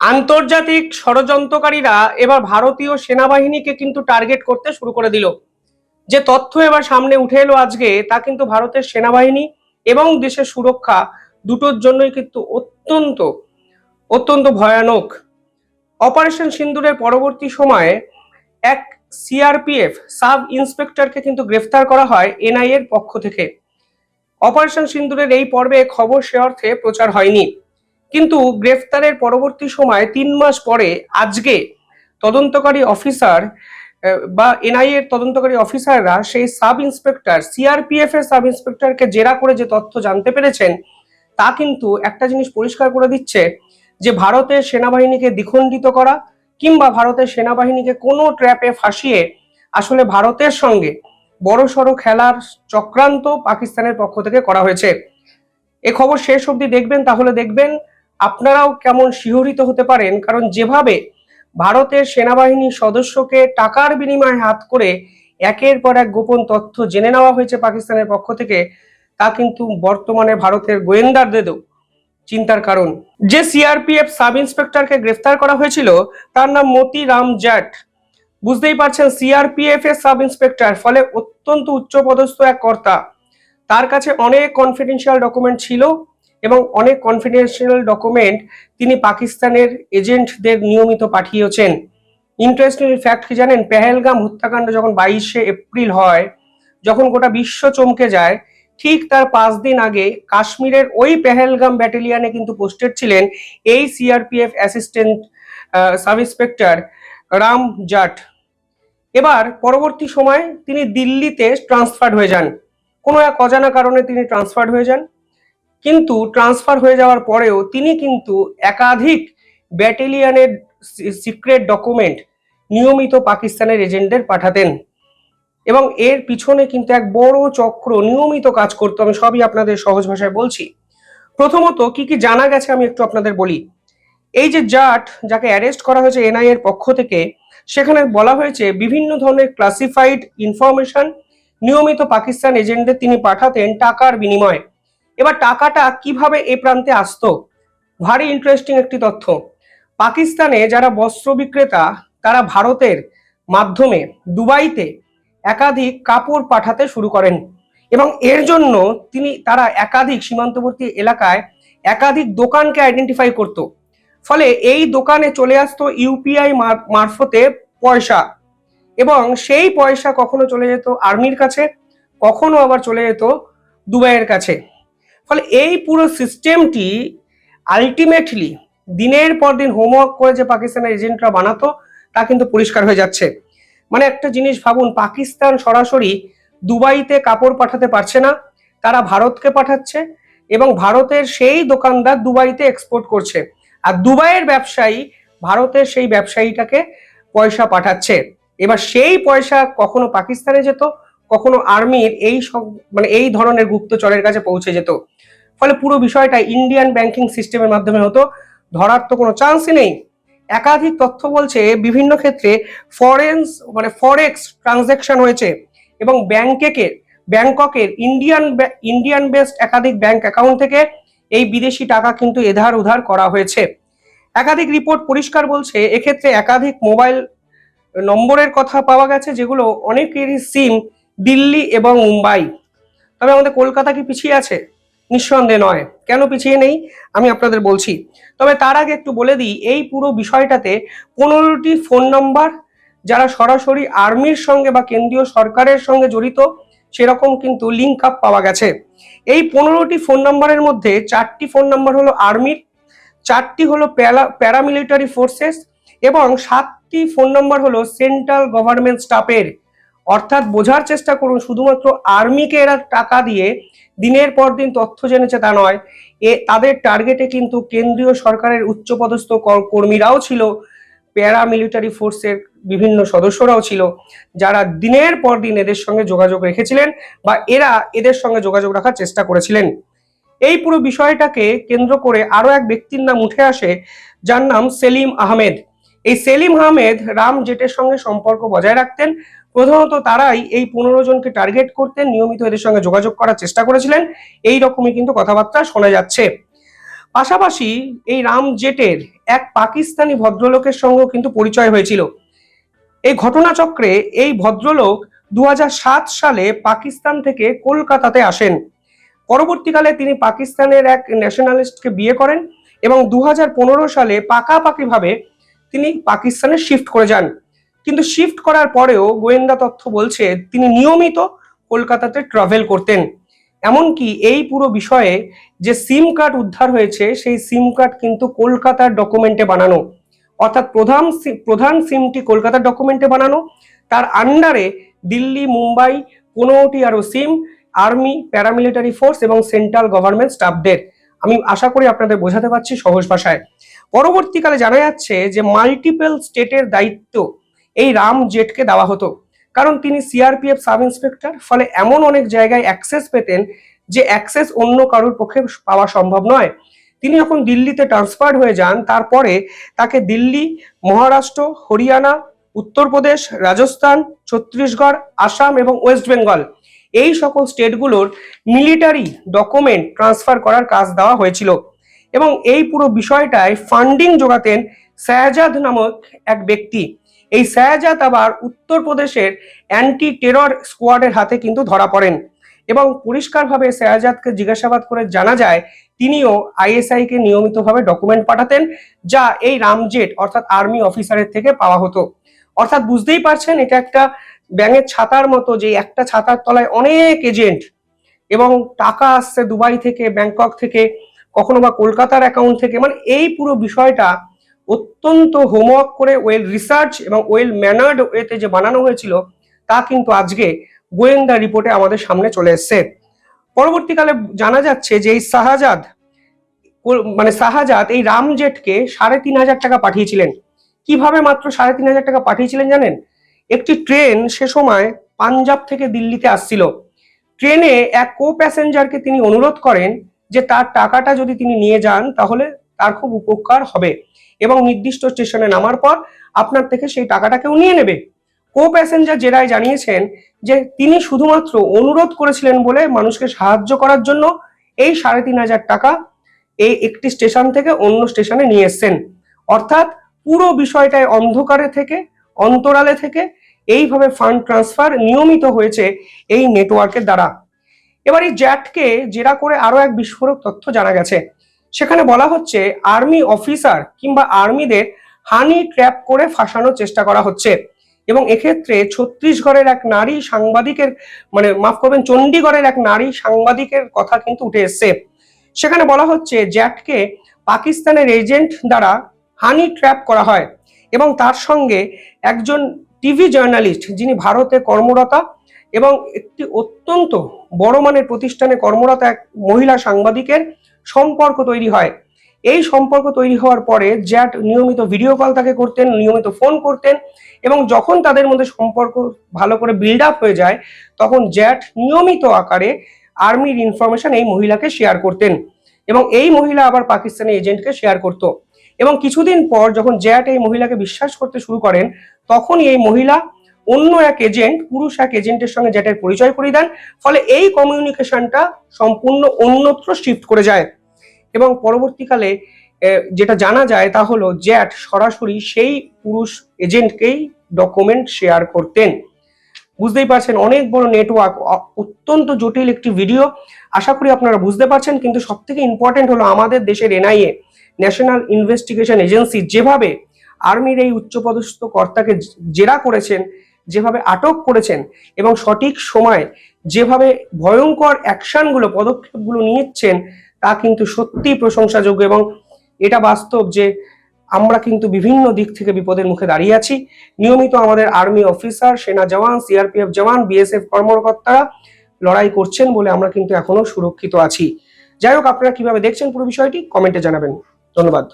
আন্তর্জাতিক ষড়যন্ত্রকারীরা এবার ভারতীয় সেনাবাহিনীকে কিন্তু টার্গেট করতে শুরু করে দিল। যে তথ্য এবার সামনে উঠে এলো আজকে, তা কিন্তু ভারতের সেনাবাহিনী এবং দেশের সুরক্ষা দুটোর জন্যই কিন্তু অত্যন্ত অত্যন্ত ভয়ানক। অপারেশন সিন্দুরের পরবর্তী সময়ে এক সিআরপিএফ সাব ইন্সপেক্টরকে কিন্তু গ্রেফতার করা হয় এনআইএ এর পক্ষ থেকে। অপারেশন সিন্দুরের এই পর্বে খবর সে অর্থে প্রচার হয়নি, কিন্তু গ্রেফতারের পরবর্তী সময় 3 মাস পরে আজকে তদন্তকারী অফিসার বা এনআইএ এর তদন্তকারী অফিসাররা সেই সাব ইন্সপেক্টর সিআরপিএফ এর সাব ইন্সপেক্টরকে জেরা করে যে তথ্য জানতে পেরেছেন, তা কিন্তু একটা জিনিস পরিষ্কার করে দিচ্ছে যে ভারতের সেনাবাহিনীকে দ্বিখণ্ডিত করা কিংবা ভারতের সেনাবাহিনীকে কোনো ট্র্যাপে ফাঁসিয়ে আসলে ভারতের সঙ্গে বড়সড় খেলার চক্রান্ত পাকিস্তানের পক্ষ থেকে করা হয়েছে। এ খবর শেষ অবধি দেখবেন, তাহলে দেখবেন আপনারাও কেমন শিহরিত হতে পারেন। কারণ যেভাবে ভারতের সেনাবাহিনীর সদস্যকে টাকার বিনিময়ে হাত করে একের পর এক গোপন তথ্য জেনে নেওয়া হয়েছে পাকিস্তানের পক্ষ থেকে, তা কিন্তু বর্তমানে ভারতের গোয়েন্দাদেরও চিন্তার কারণ। যে সিআরপিএফ সাব ইন্সপেক্টরকে গ্রেফতার করা হয়েছিল তার নাম মতি রাম জাট। বুঝতেই পারছেন, সিআরপিএফ এর সাব ইন্সপেক্টর, ফলে অত্যন্ত উচ্চপদস্থ এক কর্তা। তার কাছে অনেক কনফিডেন্সিয়াল ডকুমেন্ট ছিল এবং অনেক কনফিডেন্সিয়াল ডকুমেন্ট তিনি পাকিস্তানের এজেন্টদের নিয়মিত পাঠিয়েছেন। ইন্টারেস্টিং ফ্যাক্ট কি জানেন? পেহেলগাম হত্যাকাণ্ড যখন 22শে এপ্রিল হয়, যখন গোটা বিশ্ব চমকে যায়, ঠিক তার 5 দিন আগে কাশ্মীরের ওই পেহেলগাম ব্যাটালিয়ানে কিন্তু পোস্টেড ছিলেন এই CRPF assistant sub inspector Ram Jat. এবার পরবর্তী সময় তিনি দিল্লিতে ট্রান্সফার্ড হয়ে যান, কোনো এক অজানা কারণে তিনি ট্রান্সফার্ড হয়ে যান। কিন্তু ট্রান্সফার হয়ে যাওয়ার পরেও তিনি কিন্তু একাধিক ব্যাটালিয়নের সিক্রেট ডকুমেন্ট নিয়মিত পাকিস্তানের এজেন্টদের পাঠাতেন এবং এর পিছনে কিন্তু এক বড় চক্র নিয়মিত কাজ করতো। আমি সবই আপনাদের সহজ ভাষায় বলছি। প্রথমত কি কি জানা গেছে আমি একটু আপনাদের বলি। এই যে জাট, যাকে অ্যারেস্ট করা হয়েছে এনআইএ এর পক্ষ থেকে, সেখানে বলা হয়েছে বিভিন্ন ধরনের ক্লাসিফাইড ইনফরমেশন নিয়মিত পাকিস্তান এজেন্টদের তিনি পাঠাতেন টাকার বিনিময়ে। এবার টাকাটা কিভাবে এ প্রান্তে আসতো, ভারী ইন্টারেস্টিং একটি তথ্য। পাকিস্তানে যারা বস্ত্র বিক্রেতা, তারা ভারতের মাধ্যমে দুবাইতে একাধিক কাপড় পাঠাতে শুরু করেন এবং এর জন্য তারা একাধিক সীমান্তবর্তী এলাকায় একাধিক দোকানকে আইডেন্টিফাই করত। ফলে এই দোকানে চলে আসতো ইউপিআই মারফতে পয়সা, এবং সেই পয়সা কখনো চলে যেত আর্মির কাছে, কখনো আবার চলে যেত দুবাইয়ের কাছে। ফলে এই পুরো সিস্টেমটি আলটিমেটলি দিনের পর দিন হোমওয়ার্ক করে যে পাকিস্তানের এজেন্টরা বানাতো, তা কিন্তু পরিষ্কার হয়ে যাচ্ছে। মানে একটা জিনিস ভাবুন, পাকিস্তান সরাসরি দুবাইতে কাপড় পাঠাতে পারছে না, তারা ভারতকে পাঠাচ্ছে এবং ভারতের সেই দোকানদার দুবাইতে এক্সপোর্ট করছে, আর দুবাইয়ের ব্যবসায়ী ভারতের সেই ব্যবসায়ীটাকে পয়সা পাঠাচ্ছে। এবার সেই পয়সা কখনো পাকিস্তানে যেত, কখনো আর্মির এই ধরনের গুপ্তচরের কাছে পৌঁছে যেত। ফলে পুরো বিষয়টা ইন্ডিয়ান ব্যাংকিং সিস্টেমের মাধ্যমে হতো, ধরার তো কোনো চান্সই নেই। একাধিক তথ্য বলছে বিভিন্ন ক্ষেত্রে ফরেক্স ট্রানজাকশন হয়েছে এবং ব্যাংককের ইন্ডিয়ান বেসড একাধিক ব্যাংক অ্যাকাউন্ট থেকে এই বিদেশি টাকা কিন্তু এধার উধার করা হয়েছে। একাধিক রিপোর্ট পরিষ্কার বলছে এক্ষেত্রে একাধিক মোবাইল নম্বরের কথা পাওয়া গেছে, যেগুলো অনেকেরই সিম দিল্লি এবং মুম্বাই। তবে আমাদের কলকাতা কি পিছিয়ে আছে? নিঃসন্দেহে নয়। কেন পিছিয়ে নেই আমি আপনাদের বলছি। তবে তার আগে একটু বলে দিই, এই পুরো বিষয়টাতে 15টি ফোন নাম্বার যারা সরাসরি আর্মির সঙ্গে বা কেন্দ্রীয় সরকারের সঙ্গে জড়িত, সেরকম কিন্তু লিঙ্ক আপ পাওয়া গেছে। এই 15টি ফোন নাম্বারের মধ্যে 4টি ফোন নাম্বার হলো আর্মির, 4টি হলো প্যারামিলিটারি ফোর্সেস এবং 7টি ফোন নাম্বার হলো সেন্ট্রাল গভর্নমেন্ট স্টাফের। অর্থাৎ বোঝার চেষ্টা করুন, শুধুমাত্র আর্মিকে এরা টাকা দিয়ে দিনের পর দিন তথ্য জেনেছে তা নয়, তাদের টার্গেটে কিন্তু কেন্দ্রীয় সরকারের উচ্চপদস্থ কর্মীরাও ছিল, প্যারামিলিটারি ফোর্সের বিভিন্ন সদস্যরাও ছিল, যারা দিনের পর দিন এদের সঙ্গে যোগাযোগ রেখেছিলেন বা এরা এদের সঙ্গে যোগাযোগ রাখার চেষ্টা করেছিলেন। এই পুরো বিষয়টাকে কেন্দ্র করে আরো এক ব্যক্তির নাম উঠে আসে, যার নাম সেলিম আহমেদ। এই সেলিম আহমেদ রাম জেটের সঙ্গে সম্পর্ক বজায় রাখতেন। প্রধানত তারাই এই 15 জনকে টার্গেট করতেন, নিয়মিত এদের সঙ্গে যোগাযোগ করার চেষ্টা করেছিলেন। এই রকমই কিন্তু কথাবার্তা শোনা যাচ্ছে। পাশাপাশি এই রামজেটের এক পাকিস্তানি ভদ্রলোকের সঙ্গেও কিন্তু পরিচয় হয়েছিল। এই ঘটনাচক্রে এই ভদ্রলোক 2007 সালে পাকিস্তান থেকে কলকাতাতে আসেন। পরবর্তীকালে তিনি পাকিস্তানের এক ন্যাশনালিস্টকে বিয়ে করেন এবং 2015 সালে পাকাপাকিভাবে তিনি পাকিস্তানে শিফট করে যান। কিন্তু শিফট করার পরেও গোয়েন্দা তথ্য বলছে তিনি নিয়মিত কলকাতাতে ট্রাভেল করতেন। এমনকি এই পুরো বিষয়ে যে সিম কার্ড উদ্ধার হয়েছে সেই সিম কার্ড কিন্তু কলকাতার ডকুমেন্টে বানানো, অর্থাৎ প্রধান সিমটি কলকাতার ডকুমেন্টে বানানো, তার আন্ডারে দিল্লি, মুম্বাই 15টি আরো সিম, আর্মি, প্যারামিলিটারি ফোর্স এবং সেন্ট্রাল গভর্নমেন্ট স্টাফদের। আমি আশা করি আপনাদের বোঝাতে পারছি সহজ ভাষায়। পরবর্তীকালে জানা যাচ্ছে যে মাল্টিপল স্টেটের দায়িত্ব এই রামজেটকে দেওয়া হতো, কারণ তিনি সিআরপিএফ সাব ইন্সপেক্টর, ফলে এমন অনেক জায়গায় অ্যাক্সেস পেতেন যে অ্যাক্সেস অন্য কারোর পক্ষে পাওয়া সম্ভব নয়। তিনি যখন দিল্লিতে ট্রান্সফার হয়ে যান তারপরে তাকে দিল্লি, মহারাষ্ট্র, হরিয়ানা, উত্তরপ্রদেশ, রাজস্থান, ছত্তিশগড়, আসাম এবং ওয়েস্ট বেঙ্গল এই সকল স্টেটগুলোর মিলিটারি ডকুমেন্ট ট্রান্সফার করার কাজ দেওয়া হয়েছিল। এবং এই পুরো বিষয়টায় ফান্ডিং জোগাতেন শাহজাদ নামক এক ব্যক্তি। এই শাহজাদ আবার উত্তরপ্রদেশের অ্যান্টি টেরর স্কোয়াডের হাতে কিন্তু ধরা পড়েন এবং পরিষ্কারভাবে শাহজাদকে জিজ্ঞাসাবাদ করে জানা যায় তিনিও আইএসআই কে নিয়মিতভাবে ডকুমেন্ট পাঠাতেন, যা এই রামজেট অর্থাৎ আর্মি অফিসারের থেকে পাওয়া হতো। অর্থাৎ বুঝতেই পারছেন এটা একটা ব্যাঙের ছাতার মতো, যে একটা ছাতার তলায় অনেক এজেন্ট এবং টাকা আসছে দুবাই থেকে, ব্যাংকক থেকে, কখনো বা কলকাতার অ্যাকাউন্ট থেকে। মানে এই পুরো বিষয়টা অত্যন্ত হোমওয়ার্ক করে, ওয়েল রিসার্চ এবং ওয়েল ম্যানার্ড ওয়েতে যে বানানো হয়েছিল তা কিন্তু আজকে গোয়েন্দা রিপোর্টে আমাদের সামনে চলে এসছে। পরবর্তীকালে জানা যাচ্ছে যে এই শাহজাদ এই রামজেটকে 3,500 টাকা পাঠিয়েছিলেন। কিভাবে মাত্র 3,500 টাকা পাঠিয়েছিলেন জানেন? একটি ট্রেন সে সময় পাঞ্জাব থেকে দিল্লিতে আসছিল। ট্রেনে এক কো প্যাসেঞ্জারকে তিনি অনুরোধ করেন যে তার টাকাটা যদি তিনি নিয়ে যান তাহলে তার খুব উপকার হবে এবং নির্দিষ্ট স্টেশনে নামার পর আপনার থেকে সেই টাকাটা কেউ নিয়ে নেবে। কো প্যাসেঞ্জার জেরায় জানিয়েছেন যে তিনি শুধুমাত্র অনুরোধ করেছিলেন বলে মানুষকে সাহায্য করার জন্য এই 3,500 টাকা এই একটি স্টেশন থেকে অন্য স্টেশনে নিয়ে এসছেন। অর্থাৎ পুরো বিষয়টায় অন্ধকারে থেকে, অন্তরালে থেকে এইভাবে ফান্ড ট্রান্সফার নিয়মিত হয়েছে এই নেটওয়ার্কের দ্বারা। এবার এই জ্যাটকে জেরা করে আরো এক বিস্ফোরক তথ্য জানা গেছে। সেখানে বলা হচ্ছে আর্মি অফিসার কিংবা আর্মিদের হানি ট্র্যাপ করে ফাঁসানোর চেষ্টা করা হচ্ছে এবং এক্ষেত্রে ছত্তিশগড়ের এক নারী সাংবাদিকের, মাফ করবেন, চণ্ডীগড়ের এক নারী সাংবাদিকের কথা কিন্তু উঠে এসছে। সেখানে বলা হচ্ছে জ্যাটকে পাকিস্তানের এজেন্ট দ্বারা হানি ট্র্যাপ করা হয় এবং তার সঙ্গে একজন টিভি জার্নালিস্ট যিনি ভারতে কর্মরতা এবং একটি অত্যন্ত বড় মানের প্রতিষ্ঠানে কর্মরত এক মহিলা সাংবাদিকের সম্পর্ক তৈরি হয়। এই সম্পর্ক তৈরি হওয়ার পরে জ্যাট নিয়মিত ভিডিও কল তাকে করতেন, নিয়মিত ফোন করতেন এবং যখন তাদের মধ্যে সম্পর্ক ভালো করে বিল্ড আপ হয়ে যায় তখন জ্যাট নিয়মিত আকারে আর্মির ইনফরমেশন এই মহিলাকে শেয়ার করতেন এবং এই মহিলা আবার পাকিস্তানি এজেন্টকে শেয়ার করত। এবং কিছুদিন পর যখন জ্যাট এই মহিলাকে বিশ্বাস করতে শুরু করেন তখনই এই মহিলা অন্য এক এজেন্ট, পুরুষ এক এজেন্টের সঙ্গে জ্যাটের পরিচয় করিয়ে দেন, ফলে এই কমিউনিকেশনটা সম্পূর্ণ অন্যত্র শিফট করে যায়। এবং পরবর্তীকালে যেটা জানা যায় তা হলো জ্যাট সরাসরি সেই পুরুষ এজেন্টকেই ডকুমেন্ট শেয়ার করতেন। বুঝতেই পারছেন অনেক বড় নেটওয়ার্ক, অত্যন্ত জটিল একটি ভিডিও। আশা করি আপনারা বুঝতে পারছেন। কিন্তু সব থেকে ইম্পর্টেন্ট হলো আমাদের দেশের এনআইএ, ন্যাশনাল ইনভেস্টিগেশন এজেন্সি, যেভাবে আর্মির এই উচ্চপদস্থ কর্তাকে জেরা করেছেন, যেভাবে আটক করেছেন এবং সঠিক সময় যেভাবে ভয়ঙ্কর অ্যাকশনগুলো, পদক্ষেপগুলো নিচ্ছেন তা কিন্তু সত্যি প্রশংসাযোগ্য। এবং এটা বাস্তব যে আমরা কিন্তু বিভিন্ন দিক থেকে বিপদের মুখে দাঁড়িয়ে আছি। নিয়মিত আমাদের আর্মি অফিসার, সেনা জওয়ান, সিআরপিএফ জওয়ান, বিএসএফ কর্মকর্তারা লড়াই করছেন বলে আমরা কিন্তু এখনো সুরক্ষিত আছি। যাই হোক, আপনারা কিভাবে দেখছেন পুরো বিষয়টি কমেন্টে জানাবেন। ধন্যবাদ।